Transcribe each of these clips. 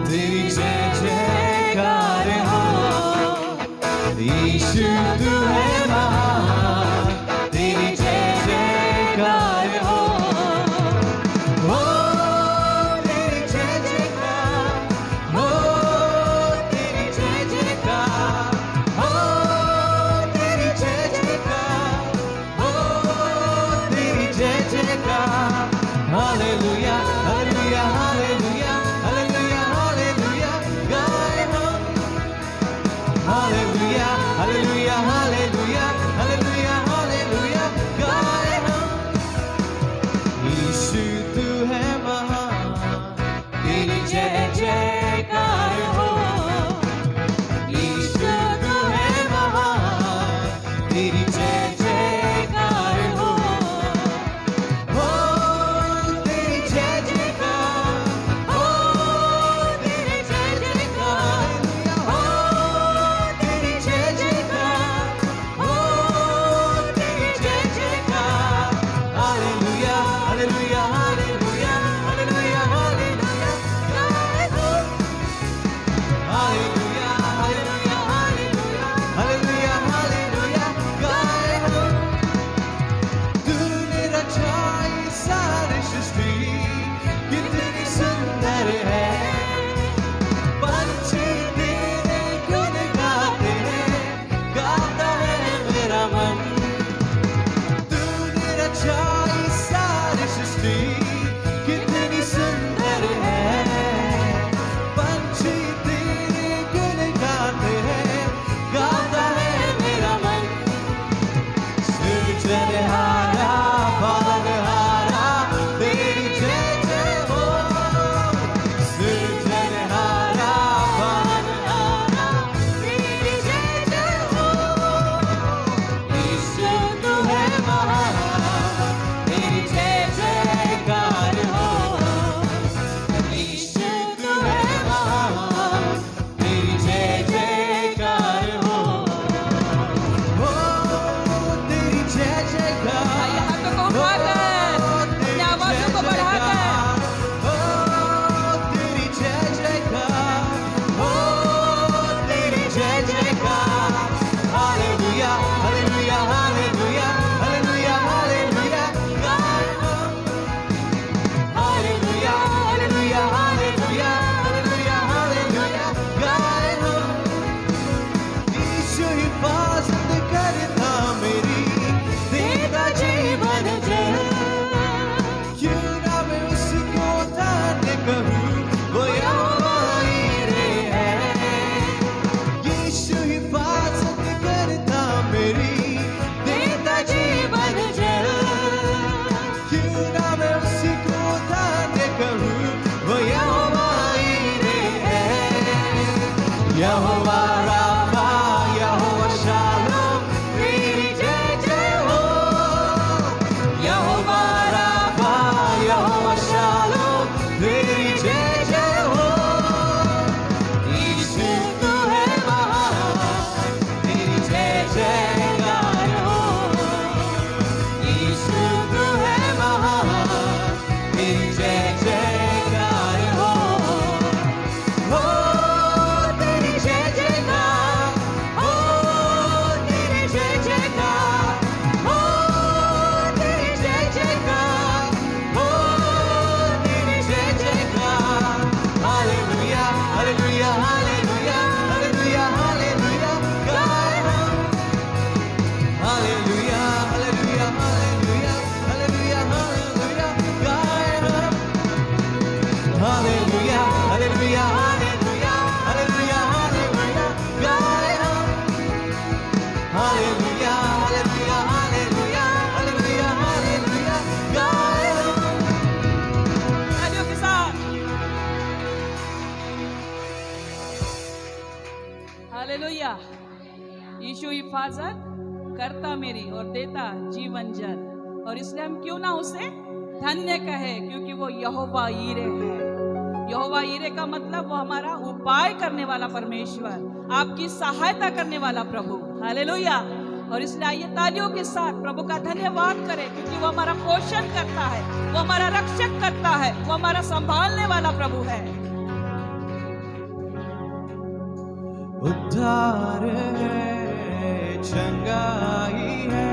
तेरी जय जयकार हो। यीशु तू है महान, तेरी जय जयकार हो। हो तेरी जय जयकार, हो तेरी जय जयकार, हो तेरी जय जयकार, हो तेरी जय जयकार। Hallelujah hallelujah hallelujah hallelujah hallelujah गाए हम। Hallelujah hallelujah hallelujah hallelujah hallelujah गाए हम। यीशु तू है महान, तेरी जय जयकार हो। यीशु तू है महान, तेरी जय जयकार हो। हो तेरी जय जयकार, हो तेरी जय जयकार, हो तेरी जय जयकार, हो तेरी जय जयकार। Hallelujah hallelujah hallelujah hallelujah hallelujah गाए हम। Hallelujah hallelujah hallelujah hallelujah hallelujah गाए हम। तूने रचाई सारी सृष्टि, कितनी सुंदर है। पंछी तेरे गुण गाते हैं, गाता है मेरा मन। तूने रचाई सारी सृष्टि, कितनी सुंदर है। पंछी तेरे गुण गाते हैं, गाता है मेरा मन। सृजनहारा पालनहारा तेरी जय जय हो। सृजनहारा पालनहारा तेरी जय जय हो। यीशु तू है महान, तेरी जय जयकार हो। यीशु तू है महान, तेरी जय जयकार हो। हो तेरी जय जयकार, आइए हाथों को उठाकर, अपनी आवाज़ों को बढ़ाकर हो तेरी जय जयकार, हो तेरी जय जयकार। Hallelujah hallelujah hallelujah hallelujah hallelujah गाए हम। Hallelujah hallelujah hallelujah hallelujah hallelujah गाए हम। यीशु हिफाजत करता मेरी, देता जीवन जल। क्यों ना मैं उसको धन्य कहूँ, वो यहोवा यीरे है। यीशु हिफाजत करता मेरी, देता जीवन जल। क्यों ना मैं उसको धन्य कहूँ, वो यहोवा यीरे है। यहोवा राफा, यहोवा शालोम, तेरी जय जय हो। यहोवा राफा, यहोवा शालोम, तेरी जय जय हो। यीशु तू है महान, तेरी जय जयकार हो। यीशु तू है महान, तेरी जय जयकार हो। हो तेरी जय जयकार, हो तेरी जय जयकार, हो तेरी जय जयकार, हो तेरी जय जयकार। Hallelujah hallelujah hallelujah hallelujah hallelujah गाए हम। Hallelujah hallelujah hallelujah hallelujah hallelujah गाए हम। Hallelujah hallelujah hallelujah hallelujah hallelujah गाए हम। Hallelujah hallelujah hallelujah hallelujah hallelujah गाए हम। तालियों के साथ हालेलुया। यीशु हिफाजत करता मेरी और देता जीवन जल, और इसलिए हम क्यों ना उसे धन्य कहे, क्योंकि वो यहोवा यीरे है। यहोवा यीरे का मतलब वो हमारा उपाय करने वाला परमेश्वर, आपकी सहायता करने वाला प्रभु। हालेलुया। और इसलिए आइए तालियों के साथ प्रभु का धन्यवाद करें, क्योंकि वो हमारा पोषण करता है, वो हमारा रक्षक करता है, वो हमारा संभालने वाला प्रभु है। उद्धार है, चंगाई है,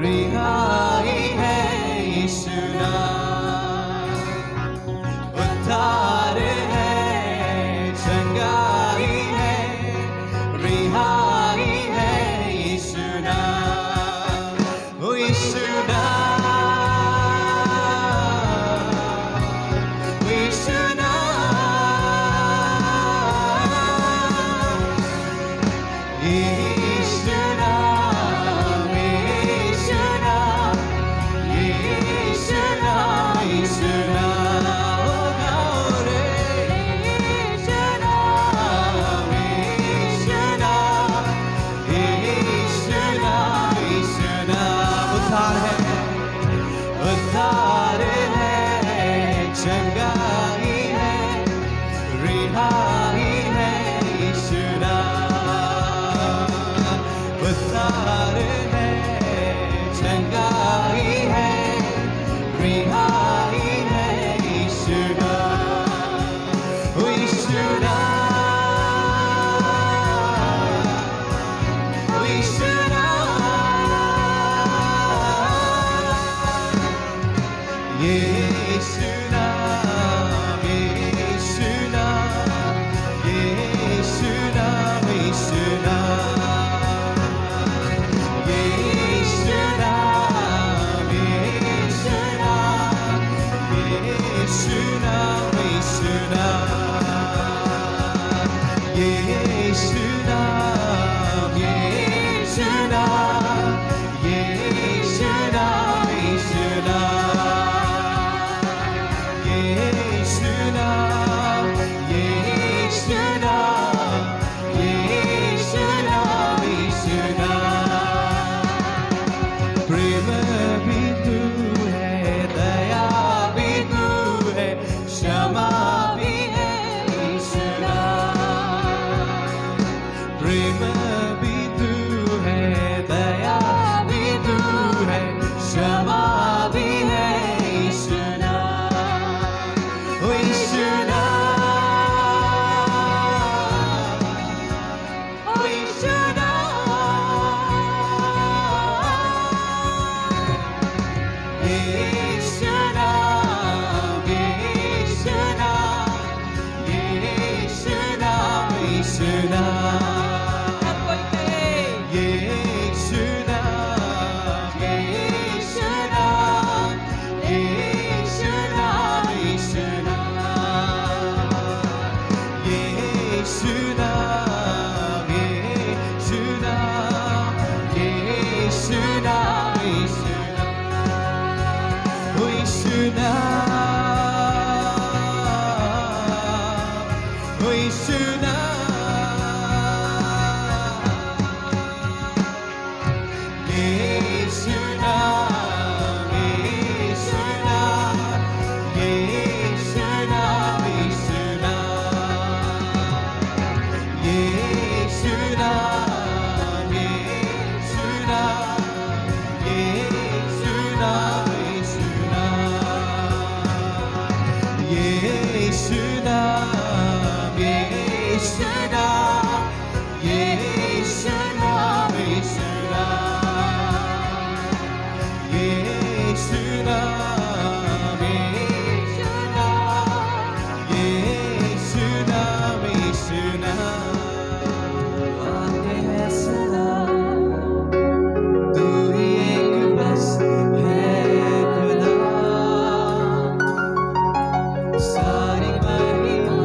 रिहाई है यीशु नाम। उद्धार है, चंगाई है, रिहाई है यीशु नाम। ओ यीशु नाम, यीशु नाम, यीशु नाम, यीशु नाम, यीशु नाम, यीशु नाम। ओ गाओ रे, यीशु नाम, यीशु नाम, यीशु नाम, यीशु नाम। उद्धार है, उद्धार है, चंगाई है, रिहाई है यीशु नाम। उद्धार है, चंगाई है, रिहाई है यीशु नाम। ओ यीशु नाम, ओ यीशु नाम, यीशु नाम, यीशु नाम, यीशु नाम, यीशु नाम, यीशु नाम, यीशु नाम, यीशु नाम, यीशु नाम, यीशु नाम, यीशु नाम, यीशु नाम, यीशु नाम, यीशु नाम, यीशु नाम, यीशु नाम, यीशु नाम। प्रेम भी तू है, दया भी तू है, क्षमा भी है यीशु नाम। प्रेम भी तू है, दया भी तू है, क्षमा भी है यीशु नाम। ओ यीशु नाम, ओ यीशु नाम, यीशु नाम, यीशु नाम, यीशु नाम, यीशु नाम। हर कोई कहे यीशु नाम, यीशु नाम, यीशु नाम, यीशु नाम, यीशु नाम, यीशु नाम, यीशु नाम, यीशु नाम। ओ यीशु नाम, ओ यीशु नाम, यीशु नाम, यीशु नाम, यीशु नाम, यीशु नाम, यीशु नाम, यीशु नाम, यीशु नाम, यीशु नाम, यीशु नाम, यीशु नाम, यीशु नाम, यीशु नाम, यीशु नाम, यीशु नाम। आते हैं सदा, तू ही एक बस है खुदा, सारी महिमा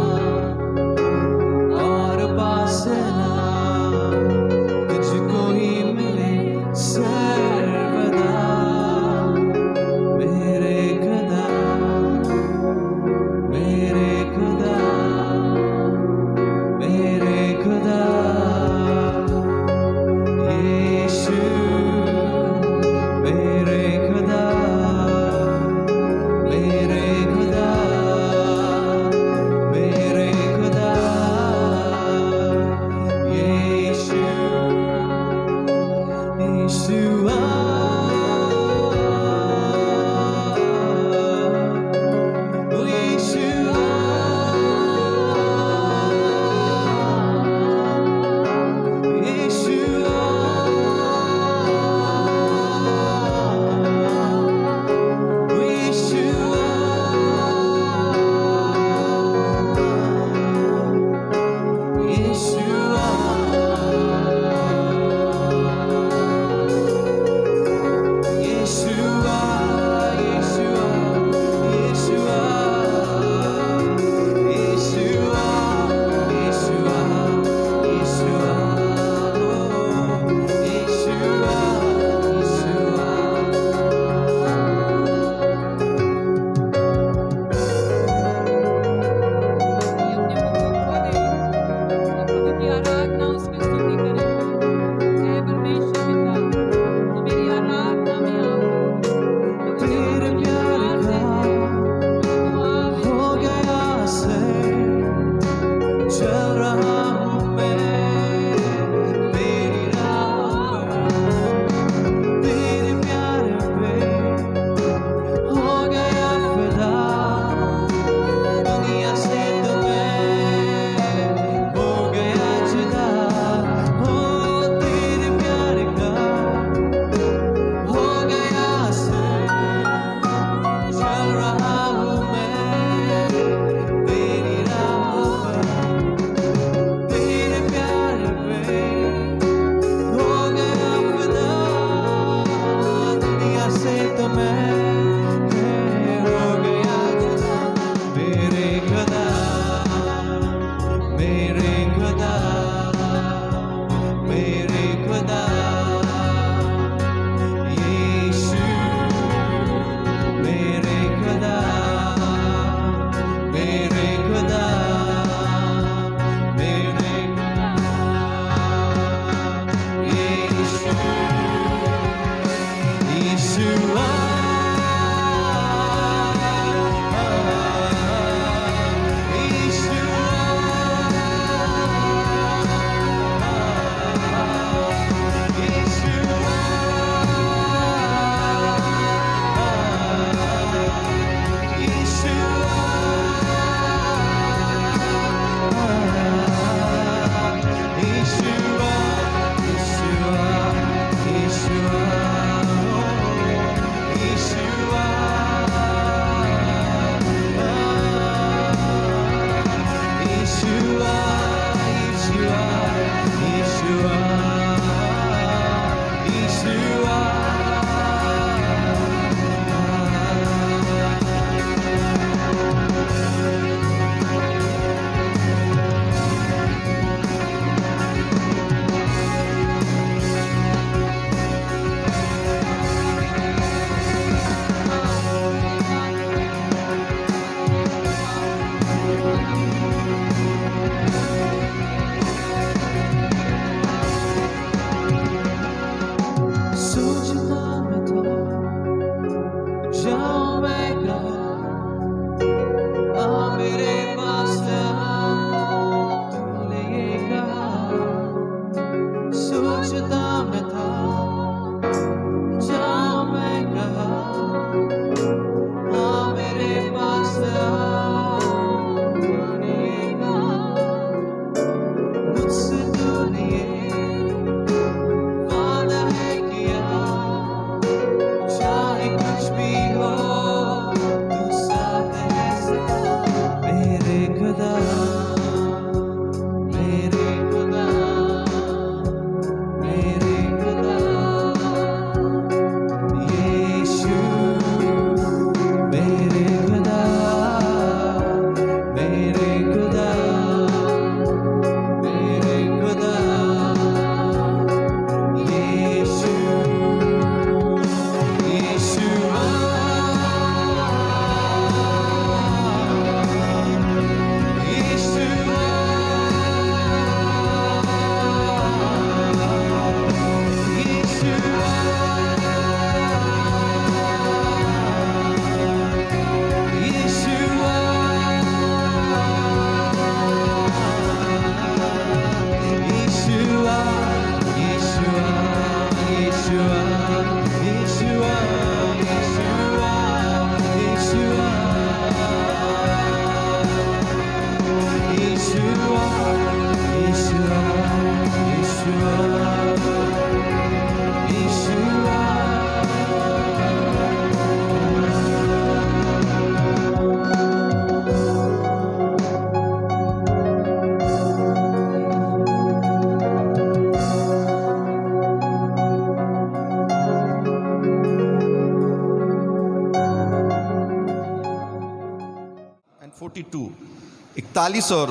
41 और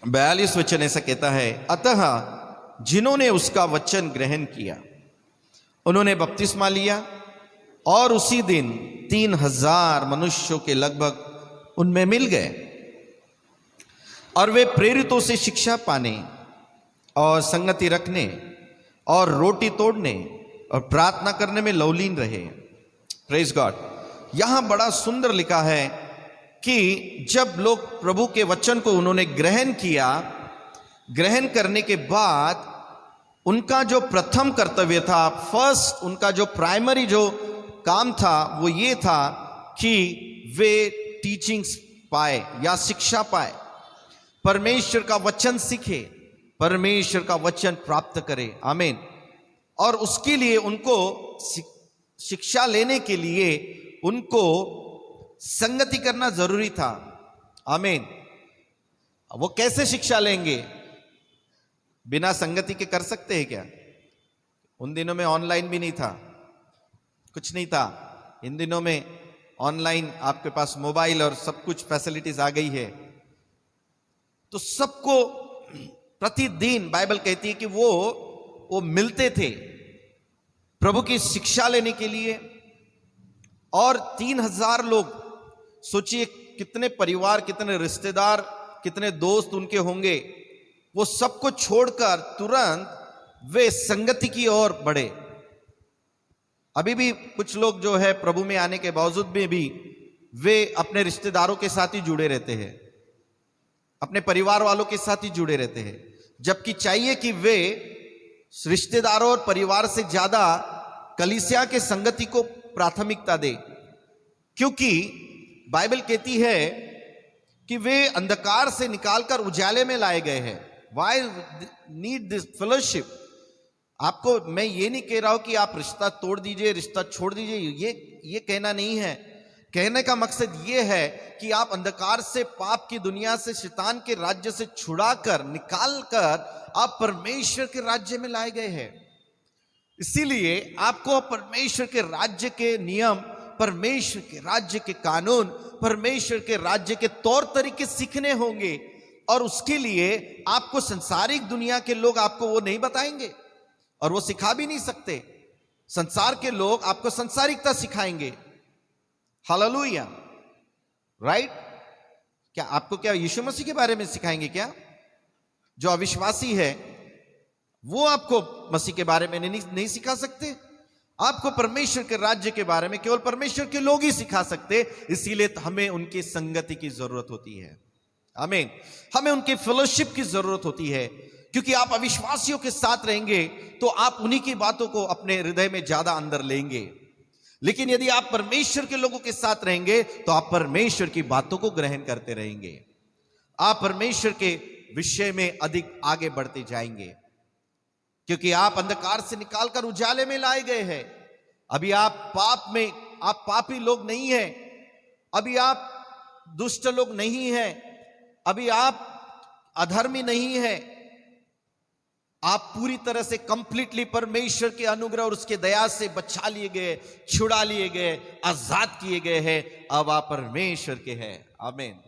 42 वचन ऐसा कहता है, अतः जिन्होंने उसका वचन ग्रहण किया उन्होंने बपतिस्मा लिया और उसी दिन 3000 मनुष्यों के लगभग उनमें मिल गए और वे प्रेरितों से शिक्षा पाने और संगति रखने और रोटी तोड़ने और प्रार्थना करने में लवलीन रहे। Praise God. यहां बड़ा सुंदर लिखा है कि जब लोग प्रभु के वचन को उन्होंने ग्रहण किया, ग्रहण करने के बाद उनका जो प्रथम कर्तव्य था, फर्स्ट उनका जो प्राइमरी जो काम था वो ये था कि वे टीचिंग्स पाए या शिक्षा पाए, परमेश्वर का वचन सीखे, परमेश्वर का वचन प्राप्त करे। आमीन। और उसके लिए उनको शिक्षा लेने के लिए उनको संगति करना जरूरी था। आमीन। वो कैसे शिक्षा लेंगे? बिना संगति के कर सकते हैं क्या? उन दिनों में ऑनलाइन भी नहीं था, कुछ नहीं था। इन दिनों में ऑनलाइन आपके पास मोबाइल और सब कुछ फैसिलिटीज आ गई है, तो सबको प्रतिदिन बाइबल कहती है कि वो मिलते थे प्रभु की शिक्षा लेने के लिए। और 3000 लोग, सोचिए कितने परिवार, कितने रिश्तेदार, कितने दोस्त उनके होंगे। वो सबको छोड़कर तुरंत वे संगति की ओर बढ़े। अभी भी कुछ लोग जो है प्रभु में आने के बावजूद में भी वे अपने रिश्तेदारों के साथ ही जुड़े रहते हैं, अपने परिवार वालों के साथ ही जुड़े रहते हैं, जबकि चाहिए कि वे रिश्तेदारों और परिवार से ज्यादा कलीसिया के संगति को प्राथमिकता दे। क्योंकि बाइबल कहती है कि वे अंधकार से निकालकर उजाले में लाए गए हैं। Why need this fellowship? आपको मैं ये नहीं कह रहा हूं कि आप रिश्ता तोड़ दीजिए, रिश्ता छोड़ दीजिए, ये कहना नहीं है। कहने का मकसद ये है कि आप अंधकार से, पाप की दुनिया से, शैतान के राज्य से छुड़ाकर, निकालकर आप परमेश्वर के राज्य में लाए गए हैं। इसीलिए आपको परमेश्वर के राज्य के नियम, परमेश्वर के राज्य के कानून, परमेश्वर के राज्य के तौर तरीके सीखने होंगे। और उसके लिए आपको संसारिक दुनिया के लोग आपको वो नहीं बताएंगे और वो सिखा भी नहीं सकते। संसार के लोग आपको संसारिकता सिखाएंगे। Hallelujah, right? क्या आपको क्या यीशु मसीह के बारे में सिखाएंगे क्या? जो अविश्वासी है वो आपको मसीह के बारे में नहीं सिखा सकते। आपको परमेश्वर के राज्य के बारे में केवल परमेश्वर के लोग ही सिखा सकते। इसीलिए हमें उनकी संगति की जरूरत होती है। आमीन। हमें उनके फेलोशिप की जरूरत होती है, क्योंकि आप अविश्वासियों के साथ रहेंगे तो आप उन्हीं की बातों को अपने हृदय में ज्यादा अंदर लेंगे। लेकिन यदि आप परमेश्वर के लोगों के साथ रहेंगे तो आप परमेश्वर की बातों को ग्रहण करते रहेंगे, आप परमेश्वर के विषय में अधिक आगे बढ़ते जाएंगे, क्योंकि आप अंधकार से निकालकर उजाले में लाए गए हैं। अभी आप पाप में, आप पापी लोग नहीं हैं, अभी आप दुष्ट लोग नहीं हैं, अभी आप अधर्मी नहीं हैं। आप पूरी तरह से कंप्लीटली परमेश्वर के अनुग्रह और उसके दया से बचा लिए गए, छुड़ा लिए गए, आजाद किए गए हैं। अब आप परमेश्वर के हैं। आमीन।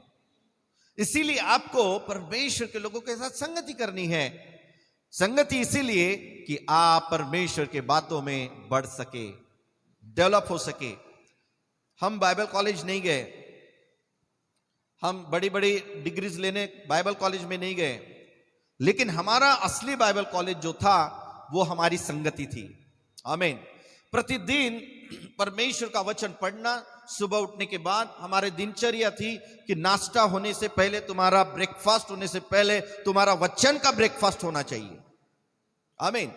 इसीलिए आपको परमेश्वर के लोगों के साथ संगति करनी है। संगति इसीलिए कि आप परमेश्वर के बातों में बढ़ सके, डेवलप हो सके। हम बाइबल कॉलेज नहीं गए, हम बड़ी बड़ी डिग्रीज लेने बाइबल कॉलेज में नहीं गए, लेकिन हमारा असली बाइबल कॉलेज जो था वो हमारी संगति थी। आमीन। प्रतिदिन परमेश्वर का वचन पढ़ना, सुबह उठने के बाद हमारे दिनचर्या थी कि नाश्ता होने से पहले, तुम्हारा ब्रेकफास्ट होने से पहले तुम्हारा वचन का ब्रेकफास्ट होना चाहिए। आमीन।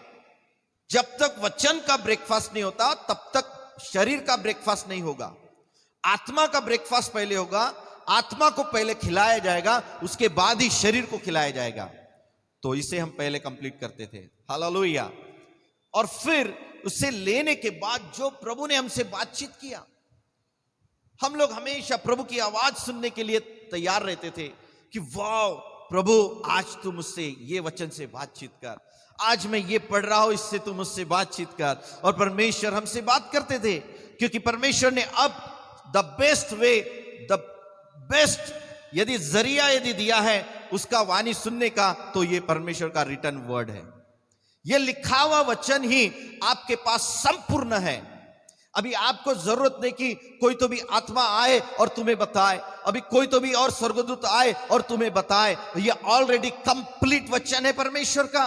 जब तक वचन का ब्रेकफास्ट नहीं होता तब तक शरीर का ब्रेकफास्ट नहीं होगा। आत्मा का ब्रेकफास्ट पहले होगा, आत्मा को पहले खिलाया जाएगा, उसके बाद ही शरीर को खिलाया जाएगा। तो इसे हम पहले कंप्लीट करते थे। हालेलुया। और फिर उसे लेने के बाद जो प्रभु ने हमसे बातचीत किया, हम लोग हमेशा प्रभु की आवाज सुनने के लिए तैयार रहते थे कि वाह प्रभु, आज तू मुझसे ये वचन से बातचीत कर, आज मैं ये पढ़ रहा हूं, इससे तू मुझसे बातचीत कर। और परमेश्वर हमसे बात करते थे, क्योंकि परमेश्वर ने अब the best way, the best यदि जरिया यदि दिया है उसका वाणी सुनने का, तो ये परमेश्वर का रिटर्न वर्ड है। ये लिखा हुआ वचन ही आपके पास संपूर्ण है। अभी आपको जरूरत नहीं कि कोई तो भी आत्मा आए और तुम्हें बताए, अभी कोई तो भी और स्वर्गदूत आए और तुम्हें बताए। ये ऑलरेडी कंप्लीट वचन है परमेश्वर का।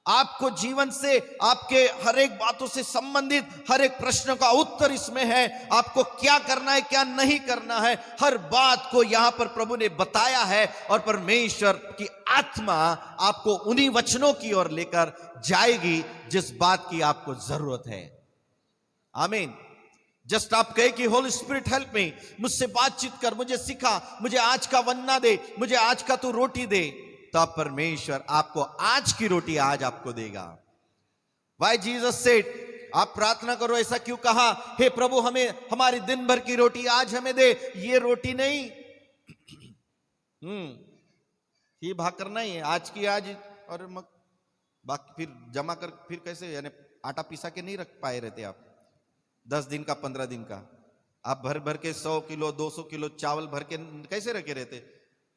आपको जीवन से, आपके हर एक बातों से संबंधित हर एक प्रश्न का उत्तर इसमें है। आपको क्या करना है, क्या नहीं करना है, हर बात को यहां पर प्रभु ने बताया है। और परमेश्वर की आत्मा आपको उन्हीं वचनों की ओर लेकर जाएगी जिस बात की आपको जरूरत है। आमीन। जस्ट आप कहे कि होली स्पिरिट हेल्प मी, मुझसे बातचीत कर, मुझे सिखा, मुझे आज का वन्ना दे, मुझे आज का तू रोटी दे, तब परमेश्वर आपको आज की रोटी आज आपको देगा। वाई जीसस सेड, आप प्रार्थना करो, ऐसा क्यों कहा, हे प्रभु हमें हमारी दिन भर की रोटी आज हमें दे। ये रोटी नहीं, ये भाग करना ही है आज की आज, और बाकी फिर जमा कर, फिर कैसे, यानी आटा पिसा के नहीं रख पाए रहते आप 10 दिन का 15 दिन का। आप भर भर के 100 किलो 200 किलो चावल भर के कैसे रखे रहते?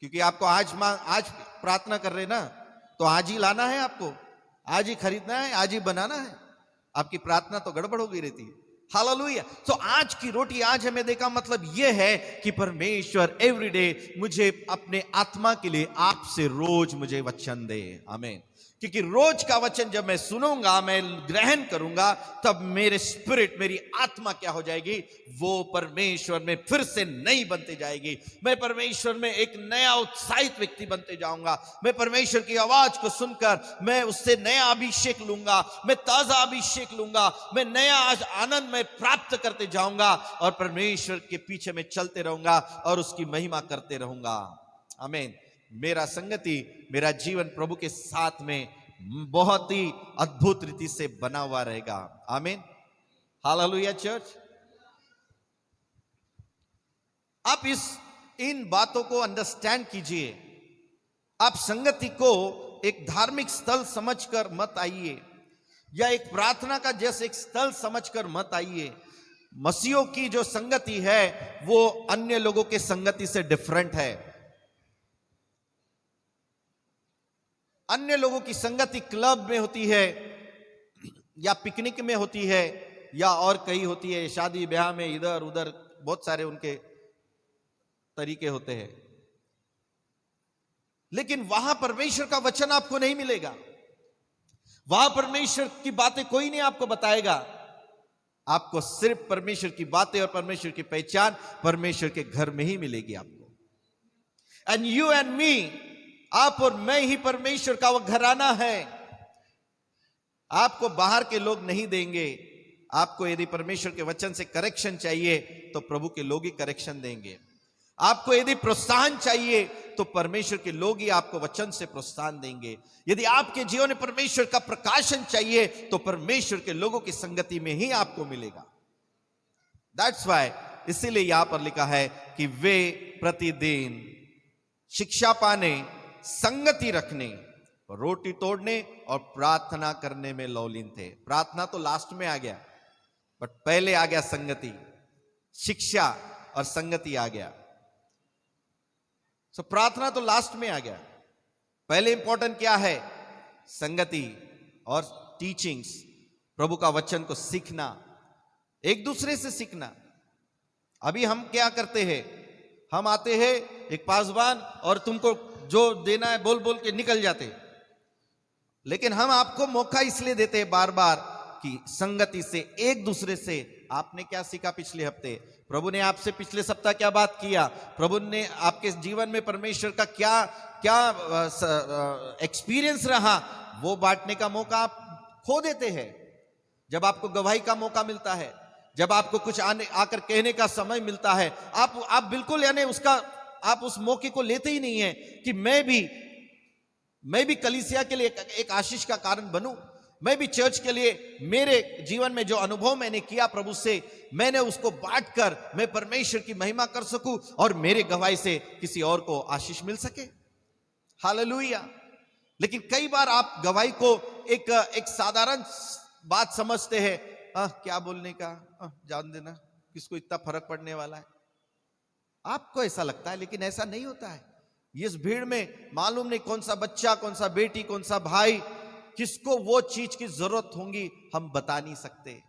क्योंकि आपको आज प्रार्थना कर रहे ना, तो आज ही लाना है, आपको आज ही खरीदना है, आज ही बनाना है। आपकी प्रार्थना तो गड़बड़ हो गई रहती है। हालेलुया। तो आज की रोटी आज हमें देखा, मतलब यह है कि परमेश्वर एवरीडे मुझे अपने आत्मा के लिए आपसे रोज मुझे वचन दे। आमीन। क्योंकि रोज का वचन जब मैं सुनूंगा, मैं ग्रहण करूंगा, तब मेरे स्पिरिट, मेरी आत्मा क्या हो जाएगी, वो परमेश्वर में फिर से नई बनते जाएगी। मैं परमेश्वर में एक नया उत्साहित व्यक्ति बनते जाऊंगा। मैं परमेश्वर की आवाज को सुनकर मैं उससे नया अभिषेक लूंगा, मैं ताजा अभिषेक लूंगा, मैं नया आनंद में प्राप्त करते जाऊंगा और परमेश्वर के पीछे मैं चलते रहूंगा और उसकी महिमा करते रहूंगा। आमीन। मेरा संगति, मेरा जीवन प्रभु के साथ में बहुत ही अद्भुत रीति से बना हुआ रहेगा। आमीन। Hallelujah church. आप इन बातों को अंडरस्टैंड कीजिए। आप संगति को एक धार्मिक स्थल समझकर मत आइए, या एक प्रार्थना का जैसे एक स्थल समझकर मत आइए। मसीहों की जो संगति है वो अन्य लोगों के संगति से डिफरेंट है। अन्य लोगों की संगति क्लब में होती है, या पिकनिक में होती है, या और कहीं होती है, शादी ब्याह में, इधर उधर बहुत सारे उनके तरीके होते हैं। लेकिन वहां परमेश्वर का वचन आपको नहीं मिलेगा। वहां परमेश्वर की बातें कोई नहीं आपको बताएगा। आपको सिर्फ परमेश्वर की बातें और परमेश्वर की पहचान परमेश्वर के घर में ही मिलेगी आपको। एंड यू एंड मी, आप और मैं ही परमेश्वर का वो घराना है। आपको बाहर के लोग नहीं देंगे। आपको यदि परमेश्वर के वचन से करेक्शन चाहिए तो प्रभु के लोग ही करेक्शन देंगे। आपको यदि प्रोत्साहन चाहिए तो परमेश्वर के लोग ही आपको वचन से प्रोत्साहन देंगे। यदि आपके जीवन में परमेश्वर का प्रकाशन चाहिए तो परमेश्वर के लोगों की संगति में ही आपको मिलेगा। दैट्स वाई, इसीलिए यहां पर लिखा है कि वे प्रतिदिन शिक्षा पाने, संगति रखने, रोटी तोड़ने और प्रार्थना करने में लौलीन थे। प्रार्थना तो लास्ट में आ गया, बट पहले आ गया संगति, शिक्षा और संगति आ गया। सो प्रार्थना तो लास्ट में आ गया। पहले इंपॉर्टेंट क्या है? संगति और टीचिंग्स, प्रभु का वचन को सीखना, एक दूसरे से सीखना। अभी हम क्या करते हैं? हम आते हैं एक पासवान और तुमको जो देना है बोल बोल के निकल जाते। लेकिन हम आपको मौका इसलिए देते हैं बार बार कि संगति से, एक दूसरे से। आपने क्या सीखा पिछले हफ्ते? प्रभु ने आपसे पिछले सप्ताह क्या बात किया? प्रभु ने आपके जीवन में परमेश्वर का क्या क्या एक्सपीरियंस रहा, वो बांटने का मौका आप खो देते हैं। जब आपको गवाही का मौका मिलता है, जब आपको कुछ आकर कहने का समय मिलता है, आप बिल्कुल यानी उसका आप उस मौके को लेते ही नहीं है कि मैं भी कलीसिया के लिए एक आशीष का कारण बनूं। मैं भी चर्च के लिए, मेरे जीवन में जो अनुभव मैंने किया प्रभु से, मैंने उसको बांटकर मैं परमेश्वर की महिमा कर सकूं और मेरे गवाही से किसी और को आशीष मिल सके। हालेलुया। लेकिन कई बार आप गवाही को एक साधारण बात समझते हैं। क्या बोलने का, जान देना, किसको इतना फर्क पड़ने वाला है। आपको ऐसा लगता है, लेकिन ऐसा नहीं होता है। इस भीड़ में मालूम नहीं कौन सा बच्चा, कौन सा बेटी, कौन सा भाई, किसको वो चीज की जरूरत होगी हम बता नहीं सकते।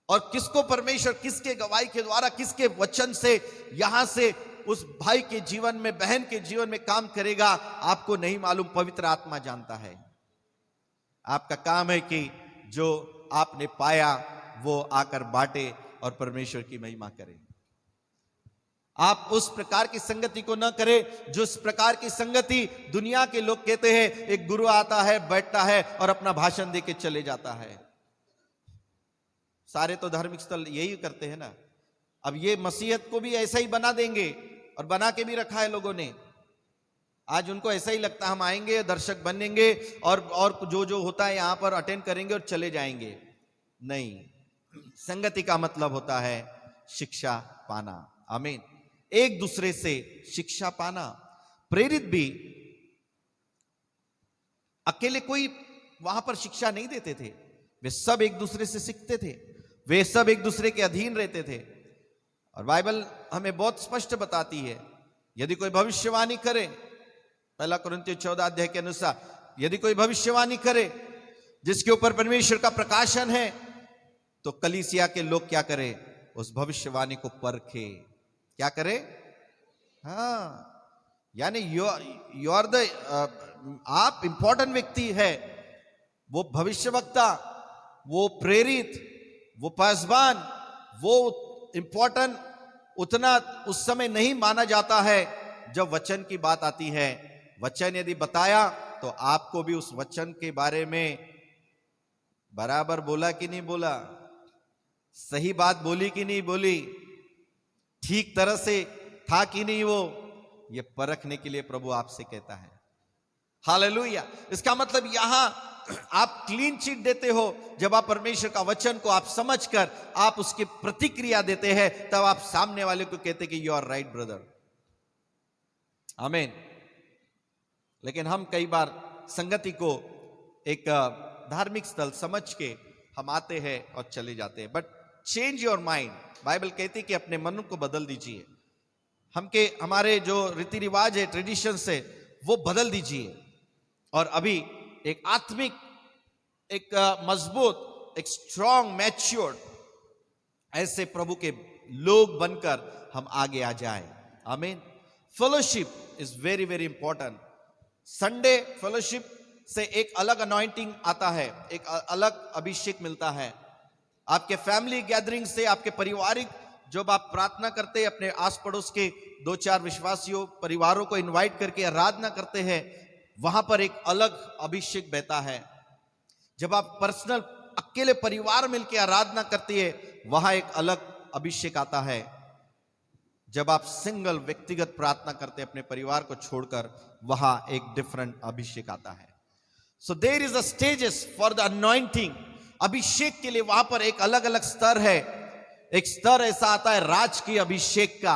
और किसको परमेश्वर किसके गवाही के द्वारा, किसके वचन से यहां से उस भाई के जीवन में, बहन के जीवन में काम करेगा, आपको नहीं मालूम, पवित्र आत्मा जानता है। आपका काम है कि जो आपने पाया वो आकर बांटे और परमेश्वर की महिमा करें। आप उस प्रकार की संगति को न करें जिस प्रकार की संगति दुनिया के लोग कहते हैं, एक गुरु आता है, बैठता है और अपना भाषण देके चले जाता है। सारे तो धार्मिक स्थल यही करते हैं ना। अब ये मसीहत को भी ऐसा ही बना देंगे, और बना के भी रखा है लोगों ने। आज उनको ऐसा ही लगता है हम आएंगे, दर्शक बनेंगे और जो होता है यहां पर अटेंड करेंगे और चले जाएंगे। नहीं, संगति का मतलब होता है शिक्षा पाना। आमीन। एक दूसरे से शिक्षा पाना। प्रेरित भी अकेले कोई वहां पर शिक्षा नहीं देते थे, वे सब एक दूसरे से सीखते थे, वे सब एक दूसरे के अधीन रहते थे। और बाइबल हमें बहुत स्पष्ट बताती है, यदि कोई भविष्यवाणी करे, 1 कुरिन्थियों 14 अध्याय के अनुसार, यदि कोई भविष्यवाणी करे जिसके ऊपर परमेश्वर का प्रकाशन है, तो कलीसिया के लोग क्या करें, उस भविष्यवाणी को परखे। क्या करे? हाँ, यानी यू आर द आप इंपॉर्टेंट व्यक्ति है। वो भविष्यवक्ता, वो प्रेरित, वो पासवान, वो इंपॉर्टेंट उतना उस समय नहीं माना जाता है जब वचन की बात आती है। वचन यदि बताया तो आपको भी उस वचन के बारे में बराबर बोला कि नहीं बोला, सही बात बोली कि नहीं बोली, ठीक तरह से था कि नहीं, वो ये परखने के लिए प्रभु आपसे कहता है। हालेलुया। इसका मतलब यहां आप क्लीन चिट देते हो जब आप परमेश्वर का वचन को आप समझकर आप उसकी प्रतिक्रिया देते हैं, तब आप सामने वाले को कहते कि यू आर राइट ब्रदर। आमीन। लेकिन हम कई बार संगति को एक धार्मिक स्थल समझ के हम आते हैं और चले जाते हैं। But change your mind. Bible कहती है कि अपने मन को बदल दीजिए। हमारे जो रीति रिवाज है, ट्रेडिशन है, वो बदल दीजिए और अभी एक आत्मिक, एक मजबूत, एक स्ट्रॉन्ग, मैच्योर्ड ऐसे प्रभु के लोग बनकर हम आगे आ जाए। आमीन। Fellowship is very very important. Sunday fellowship से एक अलग अनॉइंटिंग आता है, एक अलग अभिषेक मिलता है। आपके फैमिली गैदरिंग से, आपके पारिवारिक, जब आप प्रार्थना करते हैं, अपने आस पड़ोस के 2-4 विश्वासियों, परिवारों को इनवाइट करके आराधना करते हैं, वहां पर एक अलग अभिषेक बहता है। जब आप पर्सनल अकेले परिवार मिलकर आराधना करती है, वहां एक अलग अभिषेक आता है। जब आप सिंगल व्यक्तिगत प्रार्थना करते हैं अपने परिवार को छोड़कर, वहां एक डिफरेंट अभिषेक आता है। So there is a stages for the anointing. अभिषेक के लिए वहां पर एक अलग अलग स्तर है। एक स्तर ऐसा आता है राज की अभिषेक का।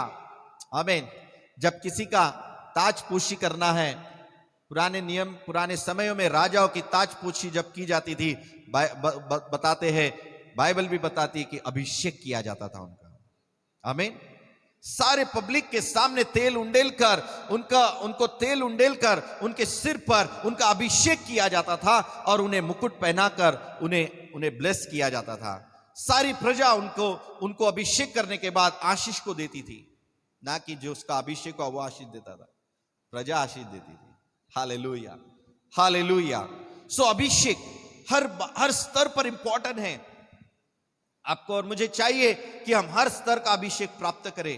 आमीन। जब किसी का ताजपोशी करना है, पुराने नियम, पुराने समयों में राजाओं की ताजपोशी जब की जाती थी, बताते हैं, बाइबल भी बताती है कि अभिषेक किया जाता था उनका। आमीन। सारे पब्लिक के सामने तेल उंडेल कर, उनको तेल उंडेल कर उनके सिर पर उनका अभिषेक किया जाता था और उन्हें मुकुट पहनाकर उन्हें ब्लेस किया जाता था। सारी प्रजा उनको अभिषेक करने के बाद आशीष को देती थी, ना कि जो उसका अभिषेक हुआ वो आशीष देता था, प्रजा आशीष देती थी। Hallelujah, hallelujah. सो अभिषेक हर स्तर पर इंपॉर्टेंट है। आपको और मुझे चाहिए कि हम हर स्तर का अभिषेक प्राप्त करें,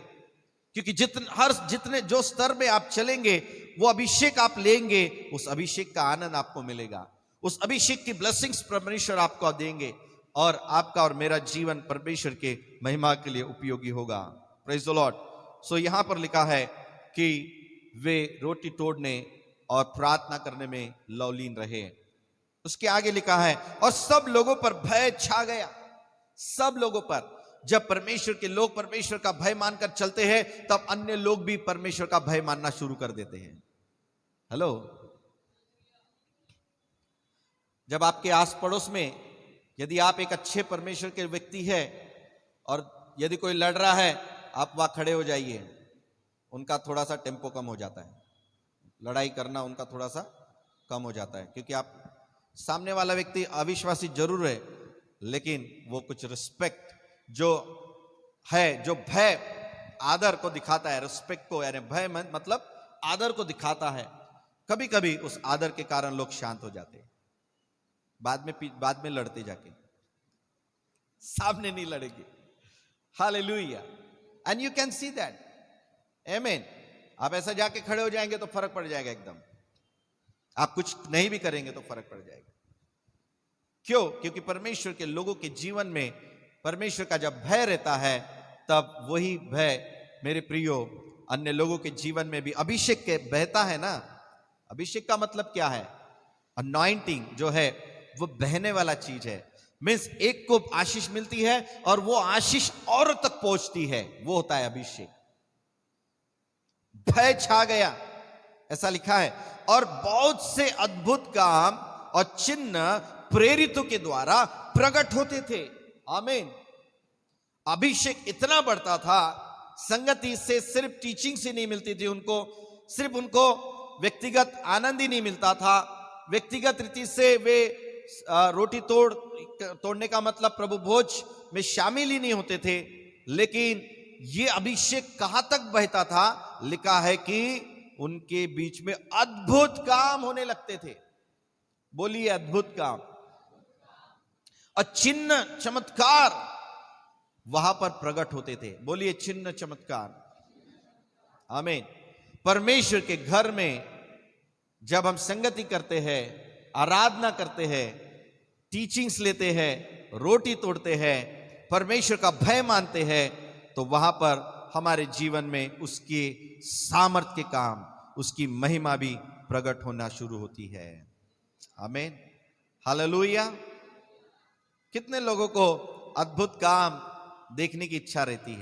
क्योंकि जितने जो स्तर में आप चलेंगे, वो अभिषेक आप लेंगे, उस अभिषेक का आनंद आपको मिलेगा, उस अभिषेक की ब्लेसिंग्स परमेश्वर आपको देंगे और आपका और मेरा जीवन परमेश्वर के महिमा के लिए उपयोगी होगा। Praise the Lord. सो यहां पर लिखा है कि वे रोटी तोड़ने और प्रार्थना करने में लवलीन रहे। उसके आगे लिखा है, और सब लोगों पर भय छा गया। सब लोगों पर, जब परमेश्वर के लोग परमेश्वर का भय मानकर चलते हैं, तब अन्य लोग भी परमेश्वर का भय मानना शुरू कर देते हैं। हेलो। जब आपके आस पड़ोस में, यदि आप एक अच्छे परमेश्वर के व्यक्ति है और यदि कोई लड़ रहा है, आप वहां खड़े हो जाइए। उनका थोड़ा सा टेम्पो कम हो जाता है, लड़ाई करना उनका थोड़ा सा कम हो जाता है, क्योंकि आप सामने वाला व्यक्ति अविश्वासी जरूर है, लेकिन वो कुछ रिस्पेक्ट जो है, जो भय आदर को दिखाता है, रिस्पेक्ट को, यानी भय मतलब आदर को दिखाता है, कभी कभी उस आदर के कारण लोग शांत हो जाते हैं, बाद में लड़ते जाके, सामने नहीं लड़ेंगे। Hallelujah. And you can see that, आमीन। आप ऐसा जाके खड़े हो जाएंगे तो फर्क पड़ जाएगा एकदम, आप कुछ नहीं भी करेंगे तो फर्क पड़ जाएगा। क्यों? क्योंकि परमेश्वर के लोगों के जीवन में परमेश्वर का जब भय रहता है, तब वही भय मेरे प्रियो अन्य लोगों के जीवन में भी अभिषेक के बहता है ना। अभिषेक का मतलब क्या है? अनॉइंटिंग जो है वो बहने वाला चीज है। मीन्स एक को आशीष मिलती है और वो आशीष और तक पहुंचती है, वो होता है अभिषेक। भय छा गया, ऐसा लिखा है, और बहुत से अद्भुत काम और चिन्ह प्रेरितों के द्वारा प्रकट होते थे। आमीन। अभिषेक इतना बढ़ता था, संगति से सिर्फ टीचिंग से नहीं मिलती थी उनको, सिर्फ उनको व्यक्तिगत आनंद ही नहीं मिलता था, व्यक्तिगत रीति से वे रोटी तोड़ने का मतलब प्रभु भोज में शामिल ही नहीं होते थे, लेकिन ये अभिषेक कहां तक बहता था? लिखा है कि उनके बीच में अद्भुत काम होने लगते थे। बोलिए अद्भुत काम। और चिन्ह चमत्कार वहां पर प्रकट होते थे। बोलिए चिन्ह चमत्कार। आमीन। परमेश्वर के घर में जब हम संगति करते हैं, आराधना करते हैं, टीचिंग्स लेते हैं, रोटी तोड़ते हैं, परमेश्वर का भय मानते हैं, तो वहां पर हमारे जीवन में उसके सामर्थ्य के काम, उसकी महिमा भी प्रकट होना शुरू होती है। आमीन। हालेलुया। कितने लोगों को अद्भुत काम देखने की इच्छा रहती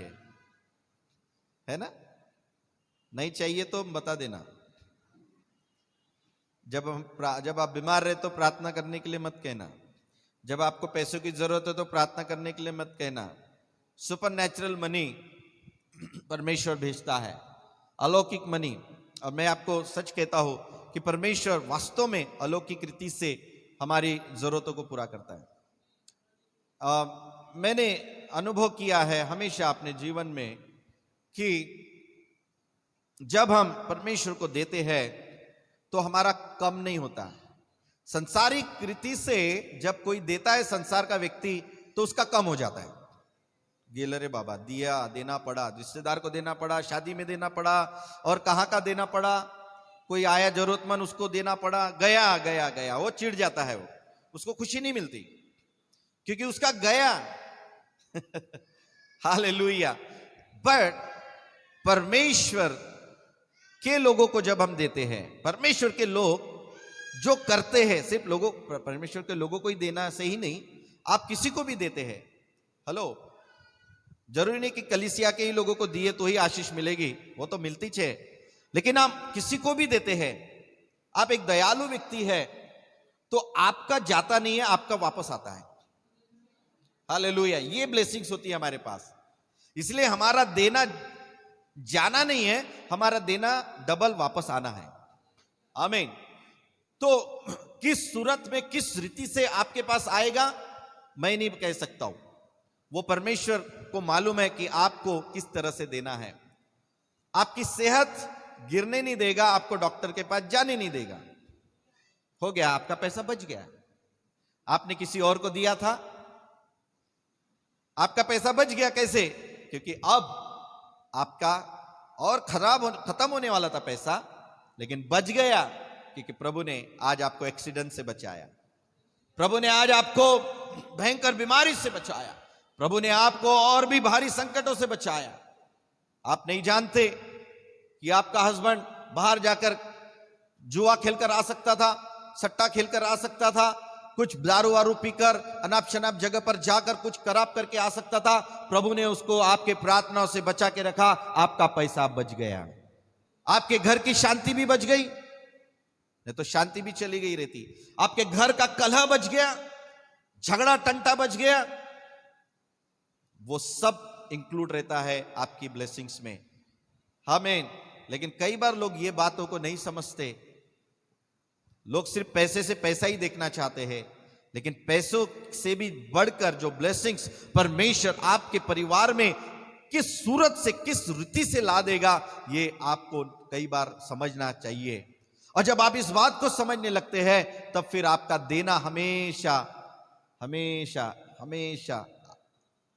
है ना? नहीं चाहिए तो बता देना। जब आप बीमार रहे तो प्रार्थना करने के लिए मत कहना। जब आपको पैसों की जरूरत है तो प्रार्थना करने के लिए मत कहना। सुपर नेचुरल मनी परमेश्वर भेजता है, अलौकिक मनी। और मैं आपको सच कहता हूं कि परमेश्वर वास्तव में अलौकिक रीति से हमारी जरूरतों को पूरा करता है। मैंने अनुभव किया है हमेशा अपने जीवन में कि जब हम परमेश्वर को देते हैं तो हमारा कम नहीं होता। संसारिक रीति से जब कोई देता है, संसार का व्यक्ति, तो उसका कम हो जाता है। गेल रे बाबा, दिया, देना पड़ा, रिश्तेदार को देना पड़ा, शादी में देना पड़ा, और कहाँ का देना पड़ा, कोई आया जरूरतमंद उसको देना पड़ा, गया गया गया, वो चिढ़ जाता है, वो उसको खुशी नहीं मिलती क्योंकि उसका गया। हालेलुया। बट परमेश्वर के लोगों को जब हम देते हैं, परमेश्वर के लोग जो करते हैं, सिर्फ लोगों, परमेश्वर के लोगों को ही देना सही नहीं, आप किसी को भी देते हैं। हेलो, जरूरी नहीं कि कलीसिया के ही लोगों को दिए तो ही आशीष मिलेगी, वो तो मिलती है, लेकिन आप किसी को भी देते हैं। आप एक दयालु व्यक्ति है तो आपका जाता नहीं है, आपका वापस आता है। हालेलुया। ये ब्लेसिंग्स होती है हमारे पास। इसलिए हमारा देना जाना नहीं है, हमारा देना डबल वापस आना है। आमीन। तो किस सूरत में, किस रीति से आपके पास आएगा, मैं नहीं कह सकता हूं। वो परमेश्वर को मालूम है कि आपको किस तरह से देना है। आपकी सेहत गिरने नहीं देगा, आपको डॉक्टर के पास जाने नहीं देगा। हो गया, आपका पैसा बच गया। आपने किसी और को दिया था, आपका पैसा बच गया। कैसे? क्योंकि अब आपका और खत्म होने वाला था पैसा, लेकिन बच गया क्योंकि प्रभु ने आज आपको एक्सीडेंट से बचाया, प्रभु ने आज आपको भयंकर बीमारी से बचाया, प्रभु ने आपको और भी भारी संकटों से बचाया। आप नहीं जानते कि आपका हस्बैंड बाहर जाकर जुआ खेलकर आ सकता था, सट्टा खेलकर आ सकता था, कुछ दारू वारू पीकर अनाप शनाप जगह पर जाकर कुछ खराब करके आ सकता था। प्रभु ने उसको आपके प्रार्थनाओं से बचा के रखा, आपका पैसा बच गया, आपके घर की शांति भी बच गई, नहीं तो शांति भी चली गई रहती। आपके घर का कलह बच गया, झगड़ा टंटा बच गया। वो सब इंक्लूड रहता है आपकी ब्लेसिंग्स में। आमीन। लेकिन कई बार लोग ये बातों को नहीं समझते। लोग सिर्फ पैसे से पैसा ही देखना चाहते हैं, लेकिन पैसों से भी बढ़कर जो ब्लेसिंग्स परमेश्वर आपके परिवार में किस सूरत से, किस रीति से ला देगा, ये आपको कई बार समझना चाहिए। और जब आप इस बात को समझने लगते हैं, तब फिर आपका देना हमेशा हमेशा हमेशा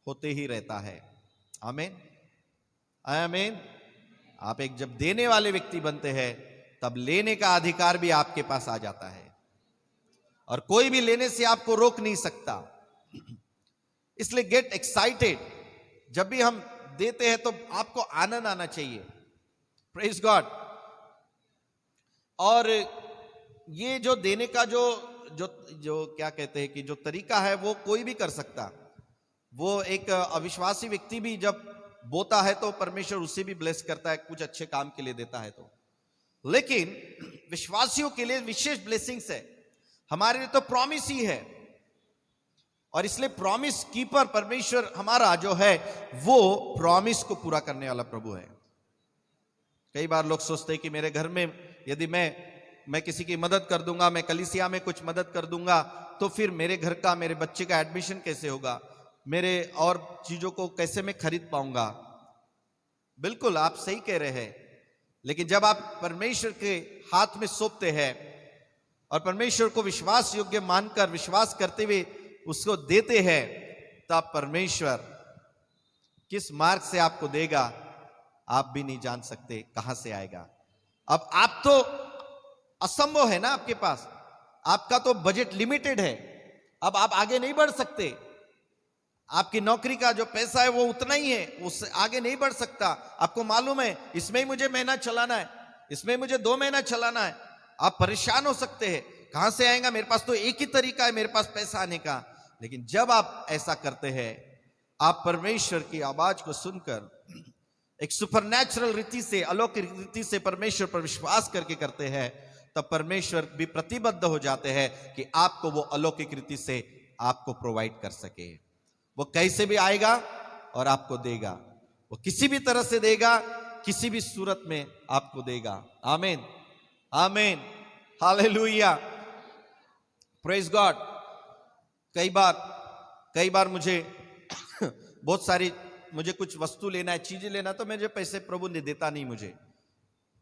होते ही रहता है। आमीन, आमीन। आप एक जब देने वाले व्यक्ति बनते हैं, तब लेने का अधिकार भी आपके पास आ जाता है, और कोई भी लेने से आपको रोक नहीं सकता। इसलिए गेट एक्साइटेड। जब भी हम देते हैं तो आपको आनंद आना चाहिए। Praise God. और ये जो देने का जो जो जो क्या कहते हैं कि जो तरीका है, वो कोई भी कर सकता। वो एक अविश्वासी व्यक्ति भी जब बोता है तो परमेश्वर उसे भी ब्लेस करता है, कुछ अच्छे काम के लिए देता है तो। लेकिन विश्वासियों के लिए विशेष ब्लेसिंग्स है, हमारे लिए तो प्रॉमिस ही है। और इसलिए प्रॉमिस कीपर परमेश्वर हमारा जो है, वो प्रॉमिस को पूरा करने वाला प्रभु है। कई बार लोग सोचते हैं कि मेरे घर में यदि मैं किसी की मदद कर दूंगा, मैं कलीसिया में कुछ मदद कर दूंगा, तो फिर मेरे घर का, मेरे बच्चे का एडमिशन कैसे होगा, मेरे और चीजों को कैसे मैं खरीद पाऊंगा। बिल्कुल आप सही कह रहे हैं। लेकिन जब आप परमेश्वर के हाथ में सौंपते हैं और परमेश्वर को विश्वास योग्य मानकर, विश्वास करते हुए उसको देते हैं, तब परमेश्वर किस मार्ग से आपको देगा आप भी नहीं जान सकते, कहां से आएगा। अब आप तो असंभव है ना आपके पास, आपका तो बजट लिमिटेड है, अब आप आगे नहीं बढ़ सकते। आपकी नौकरी का जो पैसा है वो उतना ही है, उससे आगे नहीं बढ़ सकता। आपको मालूम है इसमें ही मुझे महीना चलाना है, इसमें मुझे 2 महीना चलाना है। आप परेशान हो सकते हैं, कहां से आएगा, मेरे पास तो एक ही तरीका है मेरे पास पैसा आने का। लेकिन जब आप ऐसा करते हैं, आप परमेश्वर की आवाज को सुनकर एक सुपरनैचुरल रीति से, अलौकिक रीति से परमेश्वर पर विश्वास करके करते हैं, तब परमेश्वर भी प्रतिबद्ध हो जाते हैं कि आपको वो अलौकिक रीति से आपको प्रोवाइड कर सके। वो कैसे भी आएगा और आपको देगा, वो किसी भी तरह से देगा, किसी भी सूरत में आपको देगा। आमीन, आमीन, हालेलुया, प्रेज गॉड। कई बार मुझे बहुत सारी, मुझे कुछ वस्तु लेना है, चीजें लेना, तो मुझे पैसे प्रभु ने देता नहीं मुझे,